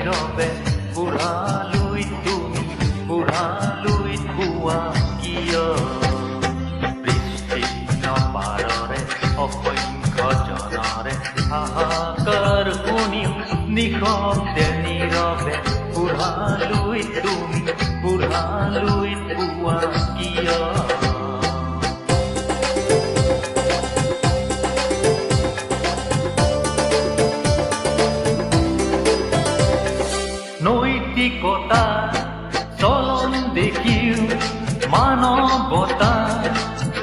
নীৰৱে বুঢ়ালৈ তুমি বুঢ়ালৈ কোৱা কিয় বিস্তীৰ্ণ পাৰৰে অসংখ্য জনৰে হাহাকাৰ শুনিও নিশব্দে নীৰৱে বুঢ়ালৈ তুমি বুঢ়ালৈ কোৱা কিয় নৈতিকতা চলন দেখিও মানৱতা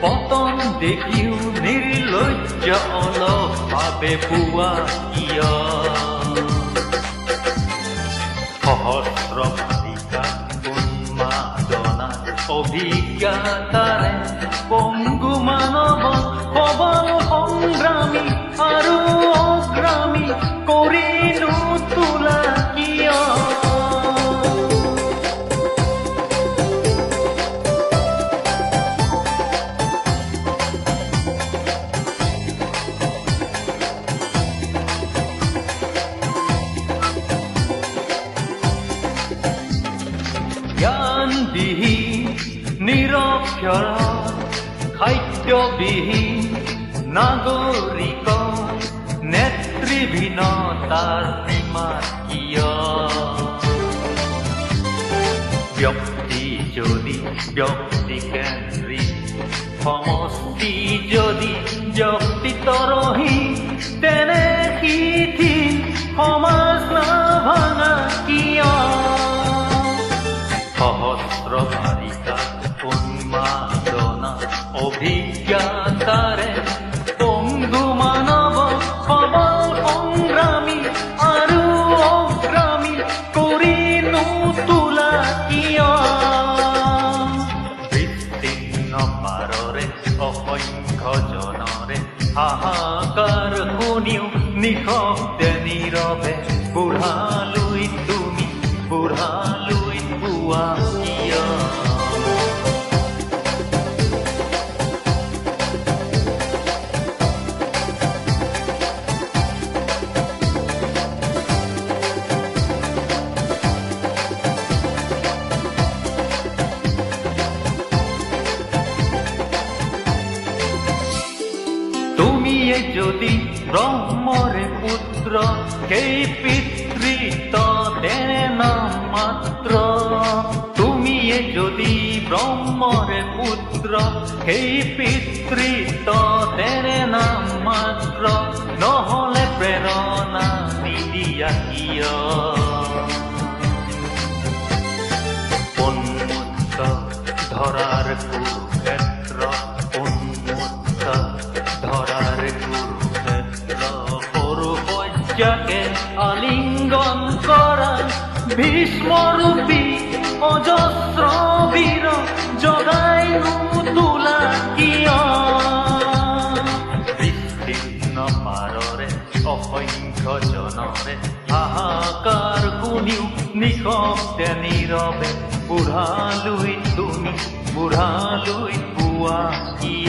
পতন দেখিও নিৰ্লজ্জ অলপ ভাৱে পোৱা কিয় সহস্ৰ ভাষিকা উন্মাদনা অভিজ্ঞতাৰে পংগু মানৱ সবল সংগ্ৰামী আৰু অগ্ৰামী কৰি নোতোলা কিয় জ্ঞানবিহীন নিৰক্ষৰ খাদ্যবিহীন নাগৰিক নেতৃহীনতাৰ সীমা কিয় ব্যক্তি যদি ব্যক্তিকেন্দ্ৰিক সমষ্টি যদি ব্যক্তিতৰহীন তেনে শিথিল সমাজ নাভাঙা কিয় সহস্ৰ ভাষিকা উন্মাদনা অভিজ্ঞতাৰে পংগু মানৱ সবল সংগ্ৰামী আৰু অগ্ৰামী কৰি নোতোলা কিয় বিস্তীৰ্ণ পাৰৰে অসংখ্য জনৰে হাহাকাৰ শুনিও নিশব্দে নীৰৱে বুঢ়ালৈ তুমি বুঢ়ালৈ কোৱা কিয় তুমিয়ে যদি ব্ৰহ্মৰে পুত্ৰ সেই পিতৃত তেনে নাম মাত্ৰ তুমিয়ে যদি ব্ৰহ্মৰে পুত্ৰ সেই পিতৃত তেনে নাম মাত্ৰ নহলে প্ৰেৰণা নিদিয়া কিয় উন্মুক্ত ধৰাৰ কুৰুক্ষেত্ৰ উন্মুক্ত ধৰাৰ কুৰুক্ষেত্ৰ সৰু শয্যাকে আলিংগন কৰা ভীষ্মৰূপী অজস্ৰ বীৰ জগাই নোতোলা কিয় বিস্তীৰ্ণ পাৰৰে অসংখ্য জনৰে হাহাকাৰ শুনিও নিশব্দে নীৰৱে বুঢ়ালৈ তুমি বুঢ়ালৈ কোৱা কিয়